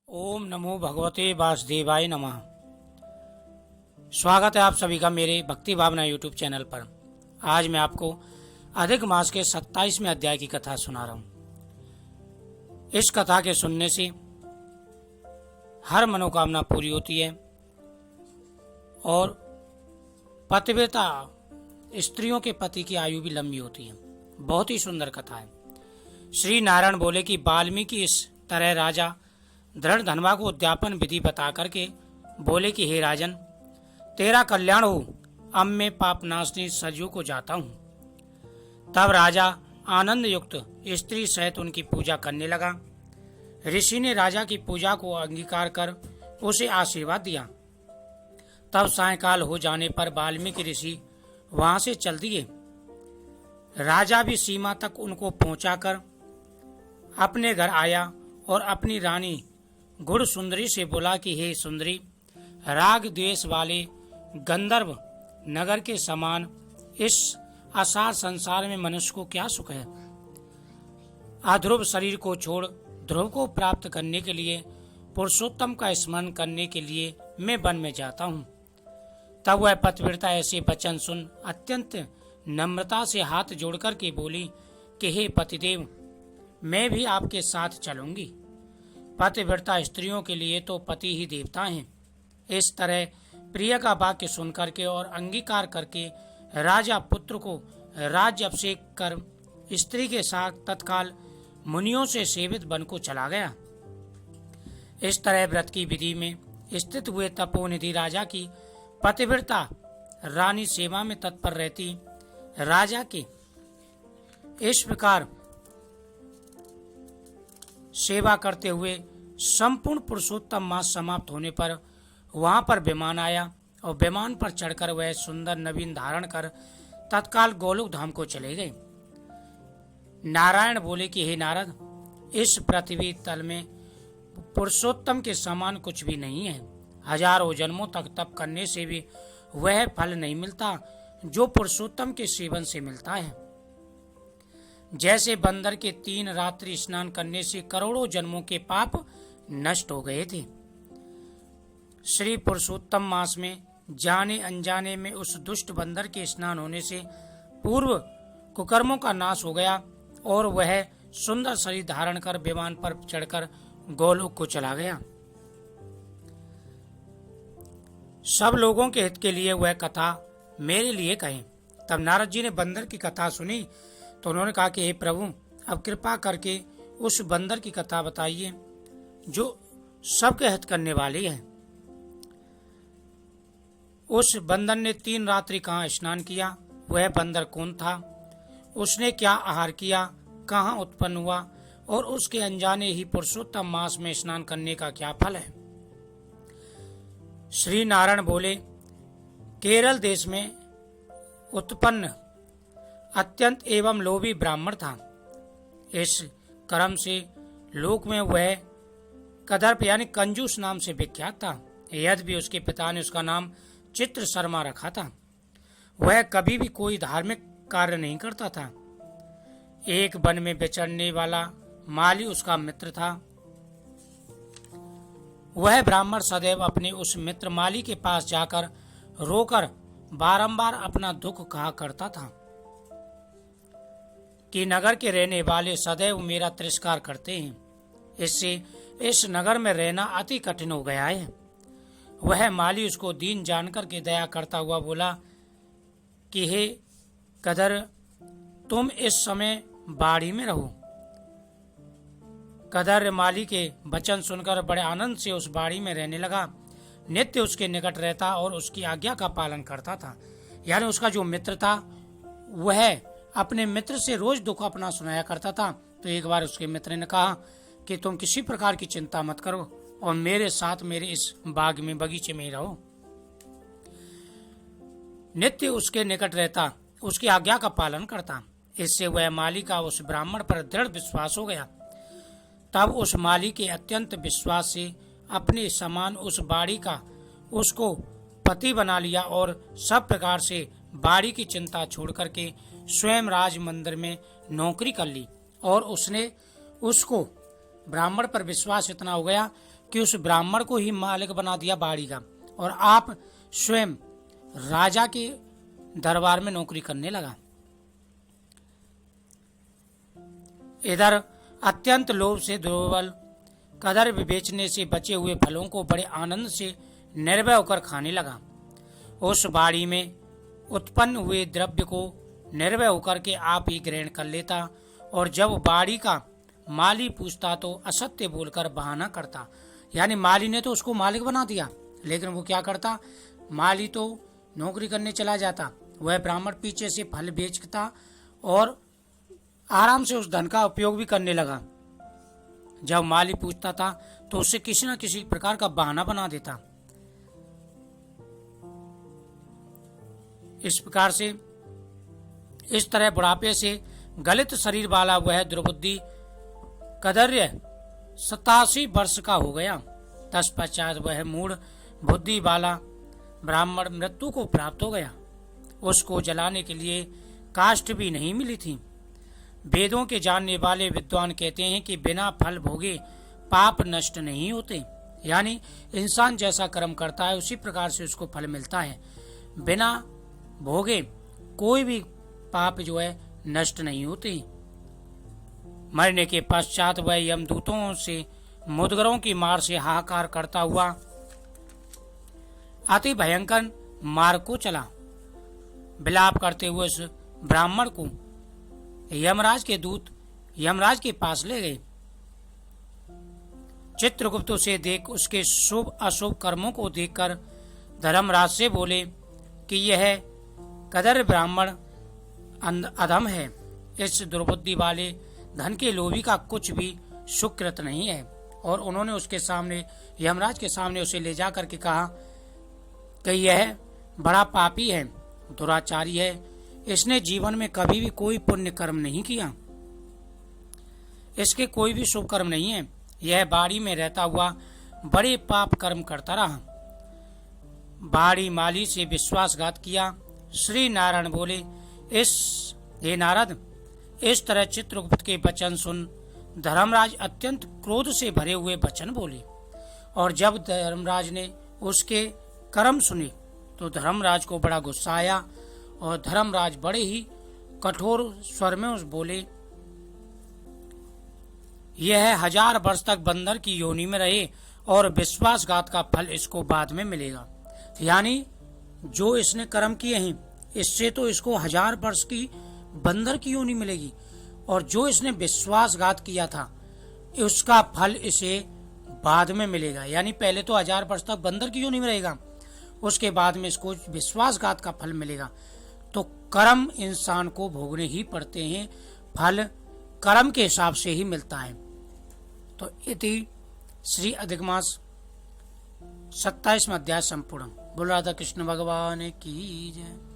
ओम नमो भगवते वासुदेवाय नमः। स्वागत है आप सभी का मेरे भक्ति भावना यूट्यूब चैनल पर। आज मैं आपको अधिक मास के 27वें अध्याय की कथा सुना रहा हूँ। इस कथा के सुनने से हर मनोकामना पूरी होती है और पतिव्रता स्त्रियों के पति की आयु भी लंबी होती है। बहुत ही सुंदर कथा है। श्री नारायण बोले कि वाल्मीकि इस तरह राजा दृढ़ धनवा को उद्यापन विधि बता करके बोले कि हे राजन, तेरा कल्याण हो, अब मैं पापनाशनी सरयू को जाता हूँ। तब राजा आनंद युक्त स्त्री सहित उनकी पूजा करने लगा। ऋषि ने राजा की पूजा को अंगीकार कर उसे आशीर्वाद दिया। तब सायंकाल हो जाने पर वाल्मीकि ऋषि वहां से चल दिए। राजा भी सीमा तक उनको पहुंचाकर अपने घर आया और अपनी रानी गुड़ सुंदरी से बोला कि हे सुंदरी, राग द्वेष वाले गंधर्व नगर के समान इस असार संसार में मनुष्य को क्या सुख है। अध्रुव शरीर को छोड़ ध्रुव को प्राप्त करने के लिए पुरुषोत्तम का स्मरण करने के लिए मैं वन में जाता हूँ। तब वह पतिव्रता ऐसे वचन सुन अत्यंत नम्रता से हाथ जोड़कर के बोली कि हे पतिदेव, मैं भी आपके साथ चलूंगी। पतिव्रता स्त्रियों के लिए तो पति ही देवता हैं। इस तरह प्रिय का वाक्य सुन करके और अंगीकार करके राजा पुत्र को राज्य अभिषेक कर स्त्री के साथ तत्काल मुनियों से सेवित वन को चला गया। इस तरह व्रत की विधि में स्थित हुए तपोनिधि राजा की पतिव्रता रानी सेवा में तत्पर रहती। राजा के इस प्रकार सेवा करते हुए संपूर्ण पुरुषोत्तम मास समाप्त होने पर वहां पर विमान आया और विमान पर चढ़कर वह सुंदर नवीन धारण कर तत्काल गोलोक धाम को चले गए। नारायण बोले कि हे नारद, इस पृथ्वी तल में पुरुषोत्तम के समान कुछ भी नहीं है। हजारों जन्मों तक तप करने से भी वह फल नहीं मिलता जो पुरुषोत्तम के सेवन से मिलता है। जैसे बंदर के 3 रात्रि स्नान करने से करोड़ों जन्मों के पाप नष्ट हो गए थे। श्री पुरुषोत्तम मास में जाने अनजाने में उस दुष्ट बंदर के स्नान होने से पूर्व कुकर्मों का नाश हो गया और वह सुंदर शरीर धारण कर विमान पर चढ़कर गोलोक को चला गया। सब लोगों के हित के लिए वह कथा मेरे लिए कहें। तब नारद जी ने बंदर की कथा सुनी तो उन्होंने कहा कि हे प्रभु, अब कृपा करके उस बंदर की कथा बताइए जो सबके हित करने वाली है। उस बंदर ने 3 रात्रि कहाँ स्नान किया, वह बंदर कौन था, उसने क्या आहार किया, कहाँ उत्पन्न हुआ और उसके अनजाने ही पुरुषोत्तम मास में स्नान करने का क्या फल है। श्री नारायण बोले, केरल देश में उत्पन्न अत्यंत एवं लोभी ब्राह्मण था। इस कर्म से लोक में वह कदर्प यानी कंजूस नाम से विख्यात था। यद्यपि उसके पिता ने उसका नाम चित्र शर्मा रखा था। वह कभी भी कोई धार्मिक कार्य नहीं करता था। एक वन में विचरने वाला माली उसका मित्र था। वह ब्राह्मण सदैव अपने उस मित्र माली के पास जाकर रोकर बारंबार अपना दुख कहा करता था कि नगर के रहने वाले सदैव मेरा तिरस्कार करते हैं, इससे इस नगर में रहना अति कठिन हो गया है। वह माली उसको दीन जानकर के दया करता हुआ बोला कि हे कदर, तुम इस समय बाड़ी में रहो। कदर माली के वचन सुनकर बड़े आनंद से उस बाड़ी में रहने लगा। नित्य उसके निकट रहता और उसकी आज्ञा का पालन करता था। यानी उसका जो मित्र था वह अपने मित्र से रोज दुख अपना सुनाया करता था। तो एक बार उसके मित्र ने कहा कि तुम किसी प्रकार की चिंता मत करो और मेरे साथ मेरे इस बाग में बगीचे में ही रहो। नित्य उसके निकट रहता, उसकी आज्ञा का पालन करता। इससे वह माली का उस ब्राह्मण पर दृढ़ विश्वास हो गया। तब उस माली के अत्यंत विश्वास से अपने समान उस बाड़ी का उसको पति बना लिया और सब प्रकार से बाड़ी की चिंता छोड़ करके स्वयं राज मंदिर में नौकरी कर ली। और उसने उसको ब्राह्मण पर विश्वास इतना हो गया कि उस ब्राह्मण को ही मालिक बना दिया बाड़ी का, और आप स्वयं राजा के दरबार में नौकरी करने लगा। इधर अत्यंत लोभ से दुर्बल कदर बेचने से बचे हुए फलों को बड़े आनंद से निर्भय होकर खाने लगा। उस बाड़ी में उत्पन्न हुए द्रव्य को निर्भय होकर के आप ही ग्रहण कर लेता, और जब बाड़ी का माली पूछता तो असत्य बोलकर बहाना करता। यानी माली ने तो उसको मालिक बना दिया, लेकिन वो क्या करता, माली तो नौकरी करने चला जाता, वह ब्राह्मण पीछे से फल बेचता और आराम से उस धन का उपयोग भी करने लगा। जब माली पूछता था तो उससे किसी न किसी प्रकार का बहाना बना देता। इस प्रकार से, इस तरह बुढ़ापे से गलित शरीर वाला वह दुर्बुद्धि कदर्य 87 वर्ष का हो गया। तत्पश्चात वह मूढ़ बुद्धि वाला ब्राह्मण मृत्यु को प्राप्त हो गया। उसको जलाने के लिए काष्ठ भी नहीं मिली थी। वेदों के जानने वाले विद्वान कहते हैं कि बिना फल भोगे पाप नष्ट नहीं होते। यानी इंसान जैसा कर्म करता है उसी प्रकार से उसको फल मिलता है। बिना भोगे कोई भी पाप जो है नष्ट नहीं होते। मरने के पश्चात वह यमदूतों से मुदगरों की मार से हाहाकार करता हुआ अति भयंकर मार्ग को चला। विलाप करते हुए उस ब्राह्मण को यमराज के दूत यमराज के पास ले गए। चित्रगुप्त उसे देख उसके शुभ अशुभ कर्मों को देखकर धर्मराज से बोले कि यह कदर ब्राह्मण अधम है। इस दुर्बुद्धि वाले धन के लोभी का कुछ भी सुकृत नहीं है। और उन्होंने उसके सामने, यमराज के सामने उसे ले जाकर के कहा कि यह बड़ा पापी है, दुराचारी है, इसने जीवन में कभी भी कोई पुण्य कर्म नहीं किया, इसके कोई भी शुभ कर्म नहीं है, यह बाड़ी में रहता हुआ बड़े पाप कर्म करता रहा। बाड़ी माली से विश्वासघात किया। श्री नारायण बोले, हे नारद, इस तरह चित्रगुप्त के वचन सुन धर्मराज अत्यंत क्रोध से भरे हुए वचन बोले। और जब धर्मराज ने उसके कर्म सुने तो धर्मराज को बड़ा गुस्सा आया, और धर्मराज बड़े ही कठोर स्वर में उस बोले, यह 1000 वर्ष तक बंदर की योनि में रहे और विश्वासघात का फल इसको बाद में मिलेगा। यानी जो इसने कर्म किए हैं इससे तो इसको 1000 वर्ष की बंदर की योनि मिलेगी, और जो इसने विश्वासघात किया था उसका फल इसे बाद में मिलेगा। यानी पहले तो 1000 वर्ष तक बंदर की योनि में रहेगा, उसके बाद में इसको विश्वासघात का फल मिलेगा। तो कर्म इंसान को भोगने ही पड़ते हैं, फल कर्म के हिसाब से ही मिलता है। तो इति श्री अधिक मास 27वां अध्याय संपूर्ण। बोल राधा कृष्ण भगवान की जय।